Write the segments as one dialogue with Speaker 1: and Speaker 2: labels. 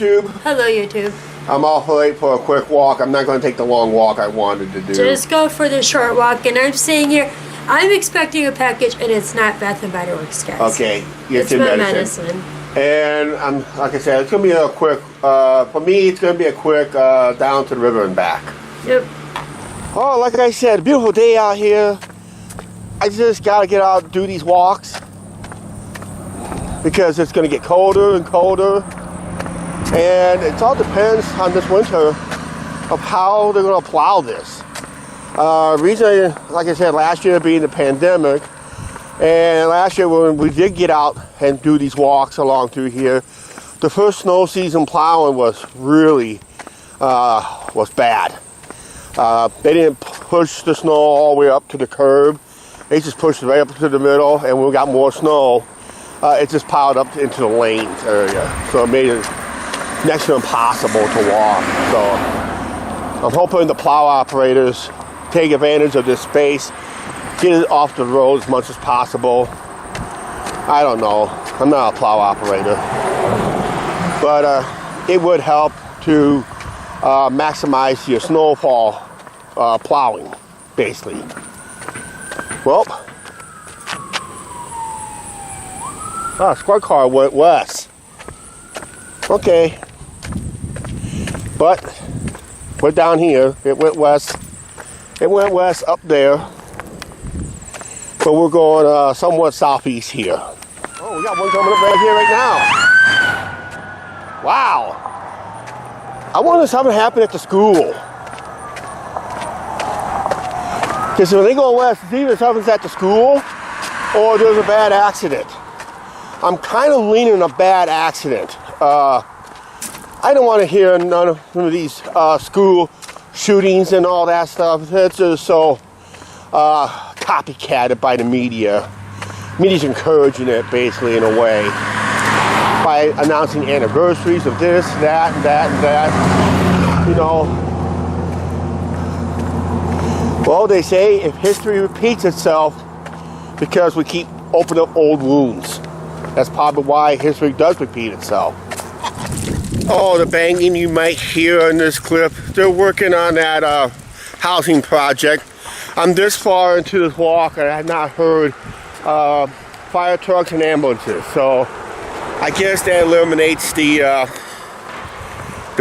Speaker 1: YouTube.
Speaker 2: Hello, YouTube.
Speaker 1: I'm off late for a quick walk. I'm not going to take the long walk I wanted to do.
Speaker 2: Just go for the short walk, and I'm saying here, I'm expecting a package, and it's not Bath and Body Works, guys.
Speaker 1: Okay,
Speaker 2: it's my medicine.
Speaker 1: And like I said, it's going to be a quick, for me, it's going to be a quick down to the river and back.
Speaker 2: Yep.
Speaker 1: Oh, like I said, beautiful day out here. I just got to get out and do these walks because it's going to get colder and colder. And it all depends on this winter of how they're going to plow this. Recently, like I said, last year being the pandemic, and last year when we did get out and do these walks along through here, the first snow season plowing was really was bad. They didn't push the snow all the way up to the curb. They just pushed it right up to the middle, and when we got more snow, it just piled up into the lanes area. So it made it next to impossible to walk. So I'm hoping the plow operators take advantage of this space, get it off the road as much as possible. I don't know. I'm not a plow operator. But it would help to maximize your snowfall plowing, basically. Well, squad car went west. Okay. But we're down here. It went west. It went west up there. But we're going somewhat southeast here. Oh, we got one coming up right here right now. Wow. I wonder if something happened at the school. Because when they go west, it's either something's at the school or there's a bad accident. I'm kind of leaning a bad accident. I don't want to hear none of these school shootings and all that stuff. It's just so copycatted by the media. Media's encouraging it, basically, in a way, by announcing anniversaries of this, that, and that, and that. You know. Well, they say if history repeats itself, because we keep opening up old wounds. That's probably why history does repeat itself. Oh, the banging you might hear in this clip. They're working on that housing project. I'm this far into this walk and I have not heard fire trucks and ambulances. So I guess that eliminates the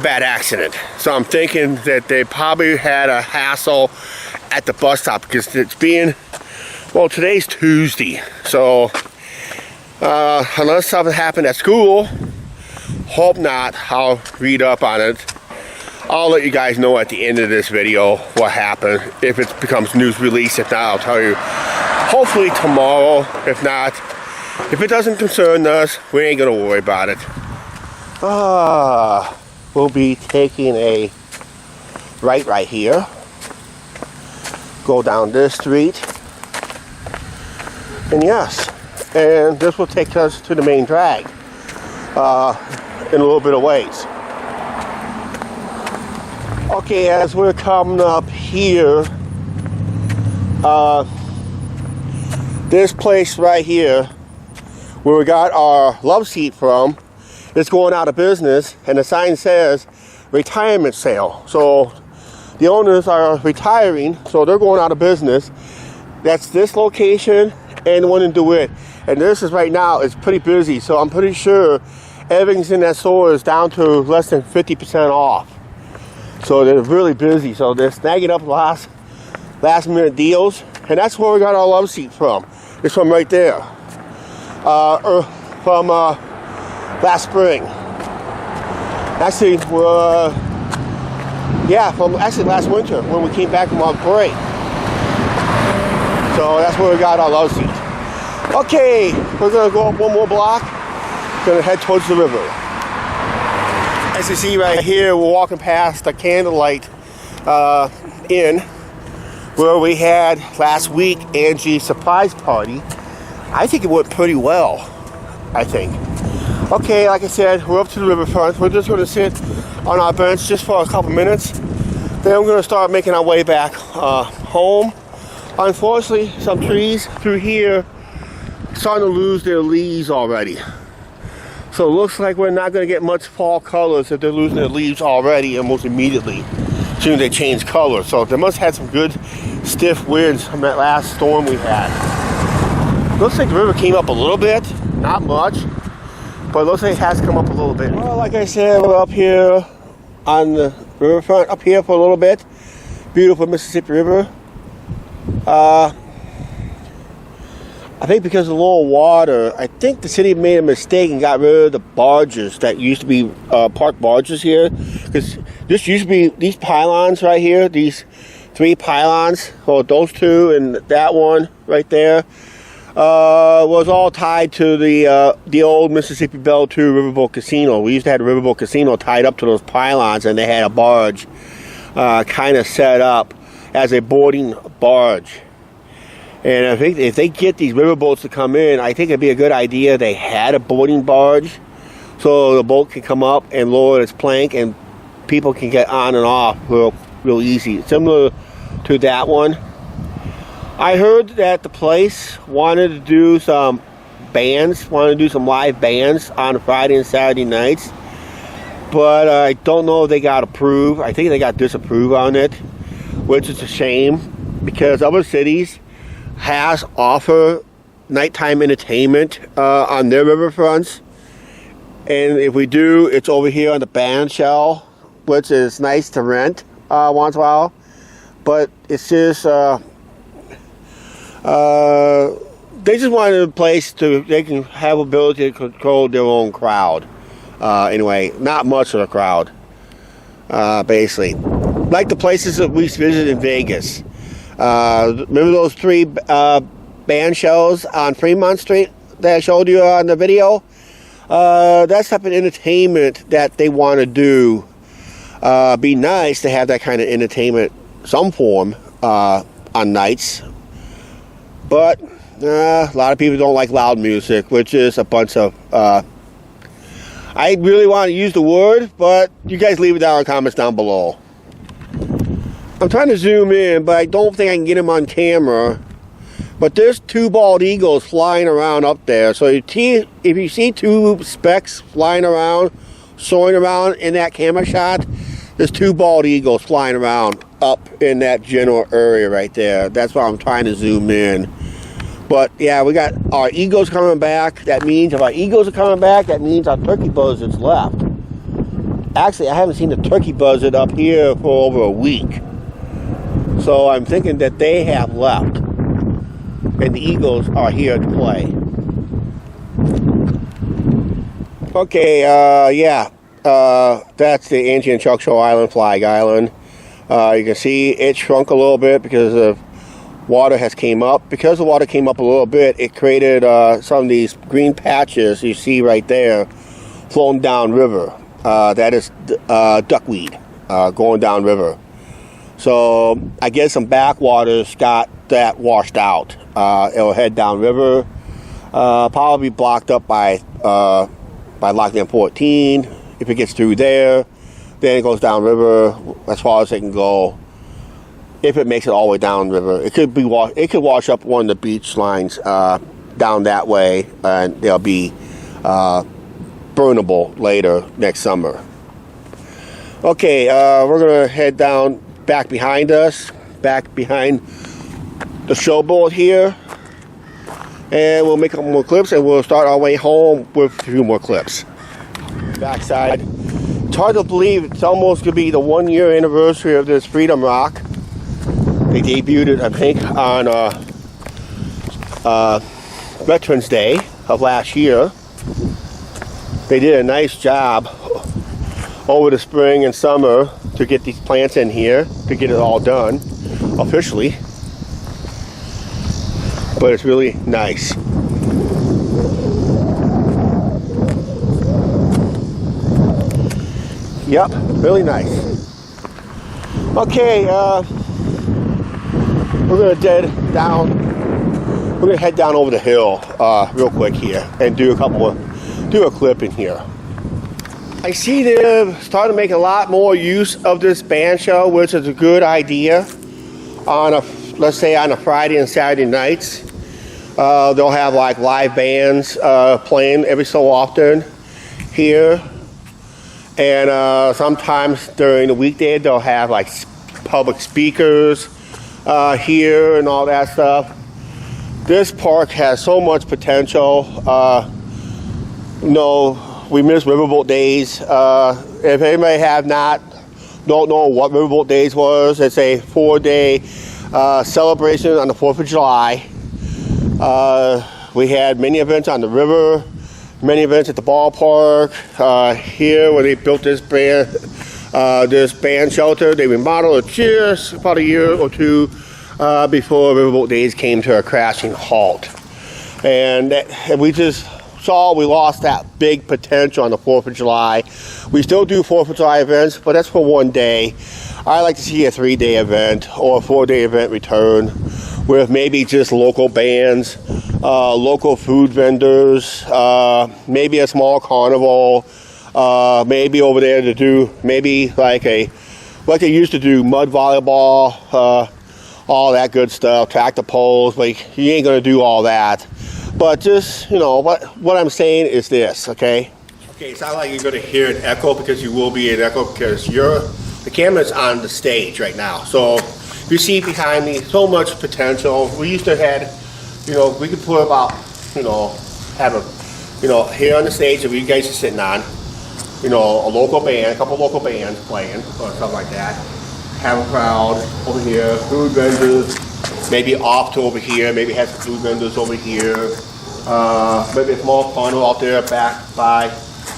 Speaker 1: bad accident. So I'm thinking that they probably had a hassle at the bus stop because it's being, well, today's Tuesday. So unless something happened at school, hope not, I'll read up on it. I'll let you guys know at the end of this video what happened. If it becomes news release, if not, I'll tell you hopefully tomorrow. If not, if it doesn't concern us, we ain't gonna worry about it. We'll be taking a right here. Go down this street. And yes, and this will take us to the main drag in a little bit of ways. Okay, as we're coming up here, this place right here where we got our love seat from is going out of business, and the sign says retirement sale. So the owners are retiring, so they're going out of business. That's this location and the one in DeWitt. And this is right now, it's pretty busy, so I'm pretty sure everything's in that store is down to less than 50% off. So they're really busy. So they're snagging up last minute deals. And that's where we got our love seat from. It's from right there. From last spring. Actually, from last winter when we came back from our break. So that's where we got our love seat. Okay, we're gonna go up one more block. Gonna head towards the river. As you see right here, we're walking past the Candlelight Inn where we had last week Angie's surprise party. I think it went pretty well, I think. Okay, like I said, we're up to the riverfront. We're just gonna sit on our bench just for a couple minutes. Then we're gonna start making our way back home. Unfortunately, some trees through here starting to lose their leaves already. So it looks like we're not going to get much fall colors if they're losing their leaves already almost immediately as soon as they change color. So they must have some good stiff winds from that last storm we had. Looks like the river came up a little bit, not much, but it looks like it has come up a little bit. Well, like I said, we're up here on the riverfront, up here for a little bit. Beautiful Mississippi River. I think because of the low water, I think the city made a mistake and got rid of the barges that used to be park barges here. Because this used to be these pylons right here, these 3 pylons, or those 2 and that one right there, was all tied to the old Mississippi Belle 2 Riverboat Casino. We used to have the Riverboat Casino tied up to those pylons, and they had a barge kind of set up as a boarding barge. And I think if they get these riverboats to come in, I think it'd be a good idea they had a boarding barge so the boat can come up and lower its plank and people can get on and off real easy. Similar to that one. I heard that the place wanted to do some live bands on Friday and Saturday nights. But I don't know if they got approved. I think they got disapproved on it, which is a shame because other cities has offer nighttime entertainment on their riverfronts, and if we do, it's over here on the band shell, which is nice to rent once in a while. But it's just they just wanted a place they can have ability to control their own crowd. Anyway, not much of a crowd, basically, like the places that we visited in Vegas. Remember those 3 band shows on Fremont Street that I showed you on the video? That's type of entertainment that they want to do. Be nice to have that kind of entertainment, some form, on nights. But a lot of people don't like loud music, which is a bunch of... I really want to use the word, but you guys leave it down in the comments down below. I'm trying to zoom in, but I don't think I can get them on camera. But there's 2 bald eagles flying around up there. So if you see 2 specks flying around, soaring around in that camera shot, there's 2 bald eagles flying around up in that general area right there. That's why I'm trying to zoom in. But yeah, we got our eagles coming back. That means if our eagles are coming back, that means our turkey buzzards left. Actually, I haven't seen the turkey buzzard up here for over a week. So I'm thinking that they have left. And the eagles are here to play. Okay, that's the Angie and Chuck Show Island, Flag Island. You can see it shrunk a little bit because of water has came up. Because the water came up a little bit, it created some of these green patches you see right there flowing down river. That is duckweed going down river. So I guess some backwaters got that washed out. It'll head down river, probably blocked up by Lockdown 14. If it gets through there, then it goes down river as far as it can go. If it makes it all the way down river, it could wash up one of the beach lines down that way, and they'll be burnable later next summer. Okay, we're gonna head down back behind us, back behind the showboat here, and we'll make a couple more clips and we'll start our way home with a few more clips. Backside, it's hard to believe it's almost gonna be the 1-year anniversary of this Freedom Rock. They debuted it, I think, on Veterans Day of last year. They did a nice job over the spring and summer to get these plants in here, to get it all done officially. But it's really nice. Yep, really nice. Okay, we're gonna head down over the hill real quick here and do a clip in here. I see they're starting to make a lot more use of this band show, which is a good idea. Let's say on a Friday and Saturday nights, they'll have like live bands playing every so often, here. And sometimes during the weekday, they'll have like public speakers here and all that stuff. This park has so much potential. You know, we miss Riverboat Days. If anybody don't know what Riverboat Days was, it's a 4-day celebration on the 4th of July. We had many events on the river, many events at the ballpark. Here, where they built this band shelter, they remodeled it just about a year or two before Riverboat Days came to a crashing halt. And we just saw we lost that big potential on the 4th of July. We still do 4th of July events, but that's for one day. I like to see a 3-day event or a 4-day event return with maybe just local bands, local food vendors, maybe a small carnival, maybe over there to do maybe like they used to do mud volleyball, all that good stuff, tractor poles. Like, you ain't gonna do all that. But just, you know, what I'm saying is this, okay? Okay, it's not like you're gonna hear an echo, because you will be an echo because the camera's on the stage right now. So you see behind me so much potential. We used to have, you know, we could put about, you know, have a, you know, here on the stage that you guys are sitting on, you know, a local band, a couple local bands playing or something like that. Have a crowd over here, food vendors, maybe off to over here, maybe have some food vendors over here. Maybe a small carnival out there back by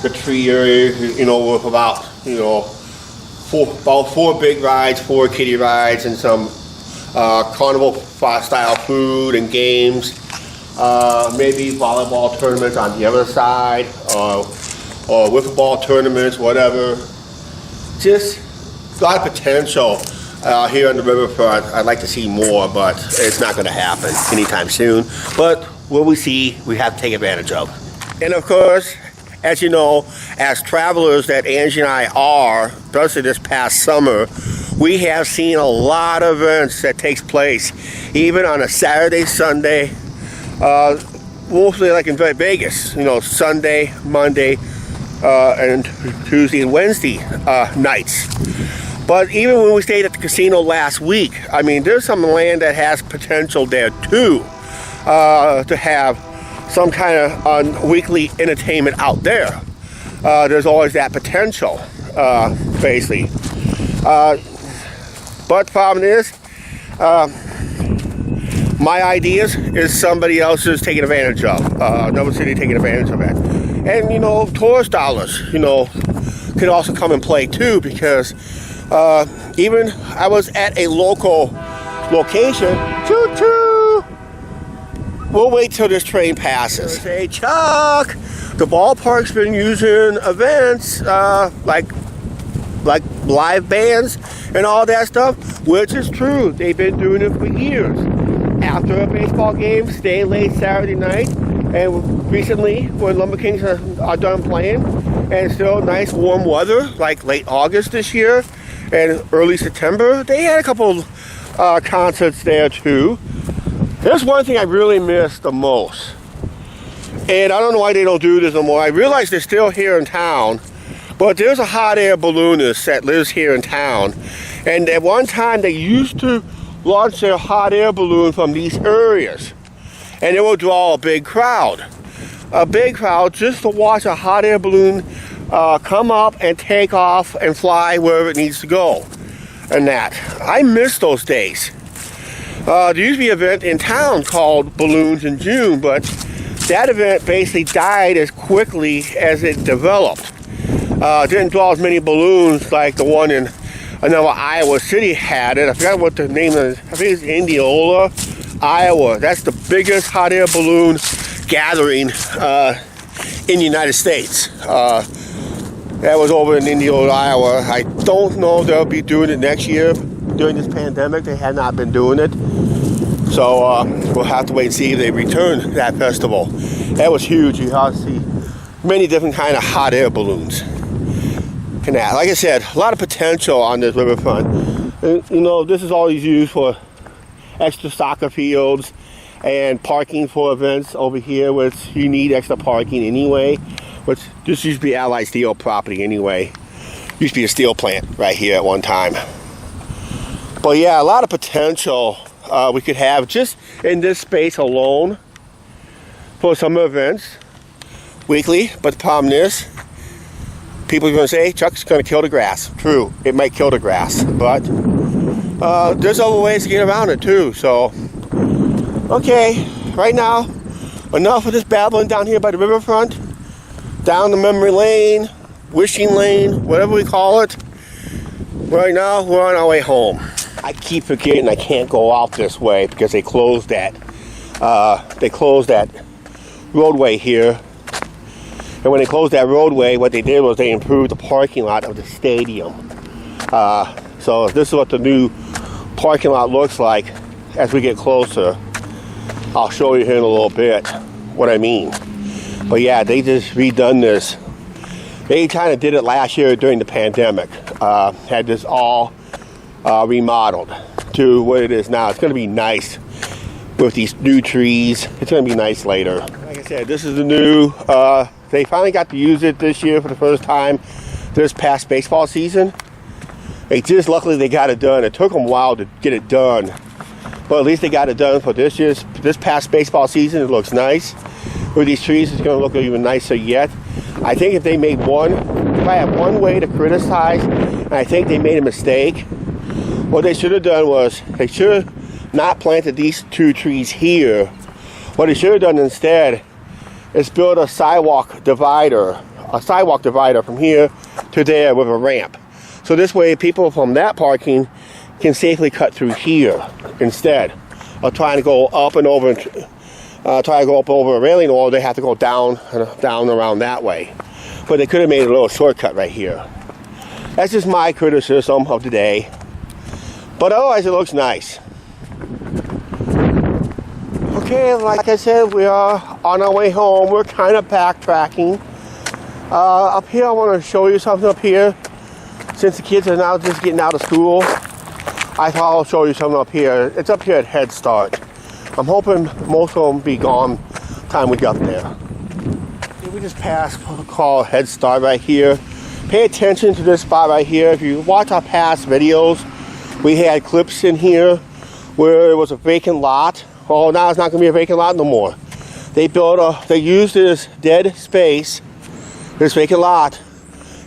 Speaker 1: the tree area, you know, with about, you know, about 4 big rides, 4 kiddie rides, and some carnival style food and games. Maybe volleyball tournaments on the other side, or wiffle ball tournaments, whatever. Just a lot of potential here on the riverfront. I'd like to see more, but it's not going to happen anytime soon. But what we see, we have to take advantage of. And of course, as you know, as travelers that Angie and I are, especially this past summer, we have seen a lot of events that takes place, even on a Saturday, Sunday, mostly like in Vegas, you know, Sunday, Monday, and Tuesday and Wednesday nights. But even when we stayed at the casino last week, I mean, there's some land that has potential there too, to have some kind of weekly entertainment out there. There's always that potential, basically. But the problem is, my ideas is somebody else is taking advantage of. Another city taking advantage of it. And, you know, tourist dollars, you know, could also come and play too, because even I was at a local location. Choo-choo! We'll wait till this train passes. Say, Chuck, the ballpark's been using events like live bands and all that stuff, which is true. They've been doing it for years. After a baseball game, stay late Saturday night, and recently, when Lumber Kings are done playing, and still nice warm weather, like late August this year and early September, they had a couple concerts there too. There's one thing I really miss the most, and I don't know why they don't do this no more. I realize they're still here in town, but there's a hot air balloonist that lives here in town, and at one time they used to launch their hot air balloon from these areas, and it will draw a big crowd just to watch a hot air balloon come up and take off and fly wherever it needs to go. And that, I miss those days. There used to be an event in town called Balloons in June, but that event basically died as quickly as it developed. Didn't draw as many balloons like the one in another Iowa city had it. I forgot what the name is. I think it's Indianola, Iowa. That's the biggest hot air balloon gathering in the United States. That was over in Indianola, Iowa. I don't know if they'll be doing it next year. During this pandemic, they had not been doing it. So we'll have to wait and see if they return that festival. That was huge. You have to see many different kind of hot air balloons. And that, like I said, a lot of potential on this riverfront. You know, this is always used for extra soccer fields and parking for events over here, which you need extra parking anyway. But this used to be Allied Steel property anyway. Used to be a steel plant right here at one time. But yeah, a lot of potential we could have just in this space alone for summer events weekly. But the problem is, people are going to say, Chuck's going to kill the grass. True, it might kill the grass, but there's other ways to get around it too. So, okay, right now, enough of this babbling down here by the riverfront, down the memory lane, wishing lane, whatever we call it. Right now, we're on our way home. I keep forgetting I can't go out this way because they closed that. Roadway here. And when they closed that roadway, what they did was they improved the parking lot of the stadium. So this is what the new parking lot looks like as we get closer. I'll show you here in a little bit what I mean. But yeah, they just redone this. They kind of did it last year during the pandemic. Had this all remodeled to what it is now. It's going to be nice with these new trees. It's going to be nice later. Like I said, this is the new, they finally got to use it this year for the first time this past baseball season. Luckily they got it done. It took them a while to get it done. But at least they got it done for this past baseball season. It looks nice. With these trees, it's going to look even nicer yet. I think if I have one way to criticize, and I think they made a mistake, what they should have done was, they should have not planted these two trees here. What they should have done instead is build a sidewalk divider from here to there with a ramp. So this way people from that parking can safely cut through here instead of trying to go up and over a railing, or they have to go down around that way. But they could have made a little shortcut right here. That's just my criticism of the day. But otherwise, it looks nice. Okay, like I said, we are on our way home. We're kind of backtracking. Up here, I want to show you something up here. Since the kids are now just getting out of school, I thought I'll show you something up here. It's up here at Head Start. I'm hoping most of them be gone time we got there. We just passed what we call Head Start right here. Pay attention to this spot right here. If you watch our past videos, we had clips in here where it was a vacant lot. Well, now it's not going to be a vacant lot no more. They used this dead space, this vacant lot,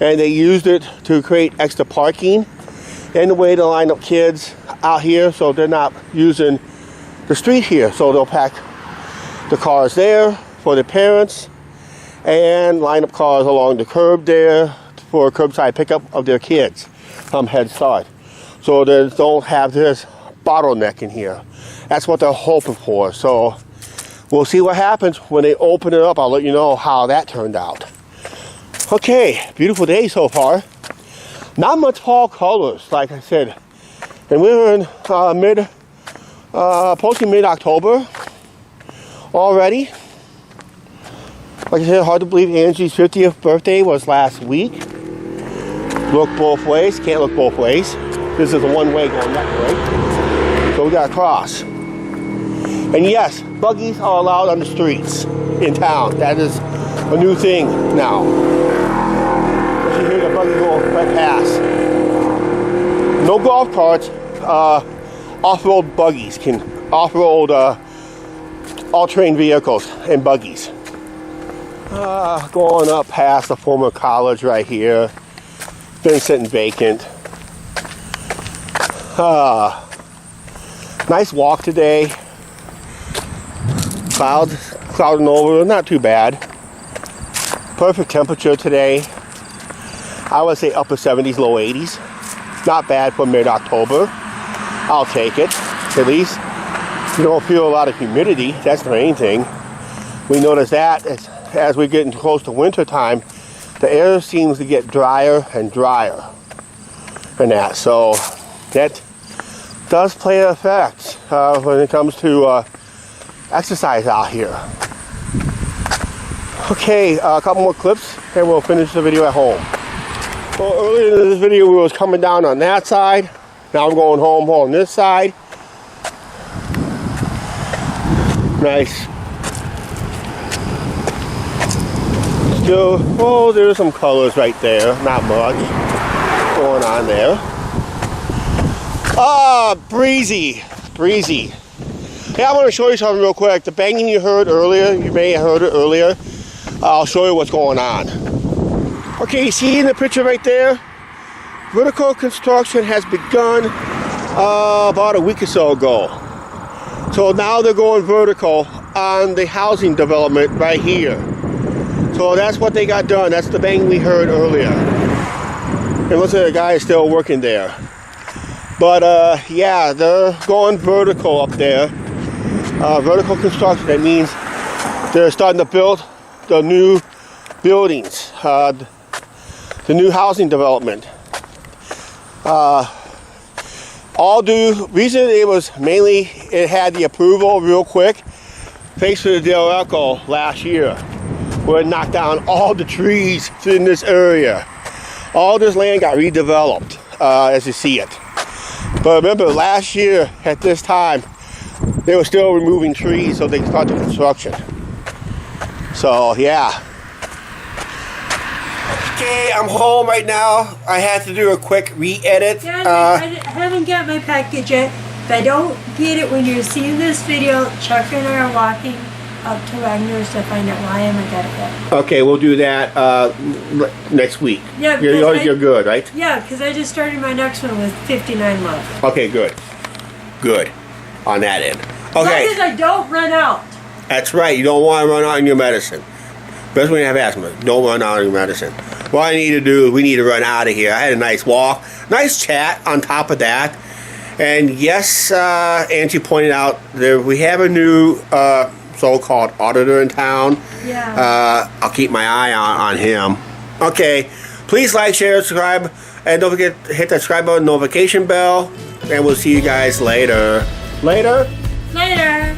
Speaker 1: and they used it to create extra parking and a way to line up kids out here so they're not using the street here. So they'll pack the cars there for their parents and line up cars along the curb there for curbside pickup of their kids from Head Start. So they don't have this bottleneck in here. That's what they're hoping for. So we'll see what happens when they open it up. I'll let you know how that turned out. Okay, beautiful day so far. Not much fall colors, like I said. And we're in approaching mid-October already. Like I said, hard to believe Angie's 50th birthday was last week. Look both ways, can't look both ways. This is a one-way going that way. So we gotta cross. And yes, buggies are allowed on the streets in town. That is a new thing now. You hear the buggy go right past. No golf carts, off-road buggies can off-road all-terrain vehicles and buggies. Going up past the former college right here. Been sitting vacant. Nice walk today. Clouds clouding over, not too bad. Perfect temperature today. I would say upper 70s, low 80s. Not bad for mid-October. I'll take it. At least you don't feel a lot of humidity. That's the main thing. We notice that as we're getting close to winter time, the air seems to get drier and drier. And that, so that does play an effect when it comes to exercise out here. Okay, a couple more clips and we'll finish the video at home. Well, earlier in this video we was coming down on that side. Now I'm going home on this side. Nice Still, oh, there's some colors right there. Not much going on there. Breezy. Yeah, I want to show you something real quick. The banging you heard earlier, you may have heard it earlier. I'll show you what's going on. Okay, you see in the picture right there? Vertical construction has begun about a week or so ago. So now they're going vertical on the housing development right here. So that's what they got done. That's the bang we heard earlier. And looks like the guy is still working there. But yeah, they're going vertical up there. Vertical construction, that means they're starting to build the new buildings, the new housing development. Reason it was mainly, it had the approval real quick, thanks to the Del Echo last year, where it knocked down all the trees in this area. All this land got redeveloped, as you see it. But remember, last year at this time, they were still removing trees so they could start the construction. So yeah. Okay, I'm home right now. I had to do a quick re-edit.
Speaker 2: Yeah, I haven't got my package yet. If I don't get it when you're seeing this video, Chuck and I are walking up to Wagner's to find out why I haven't got it yet.
Speaker 1: Okay, we'll do that next week.
Speaker 2: Yeah,
Speaker 1: you're good, right?
Speaker 2: Yeah, because I just started my next one with 59 left.
Speaker 1: Okay, good. Good. On that end.
Speaker 2: As
Speaker 1: Okay.
Speaker 2: long as I don't run out.
Speaker 1: That's right. You don't want to run out on your medicine. Best when you have asthma. Don't run out on your medicine. What I need to do, we need to run out of here. I had a nice walk. Nice chat on top of that. And yes, Angie pointed out that we have a new so-called auditor in town.
Speaker 2: Yeah.
Speaker 1: I'll keep my eye on him. Okay. Please like, share, subscribe. And don't forget to hit that subscribe button, notification bell. And we'll see you guys later. Later?
Speaker 2: Later.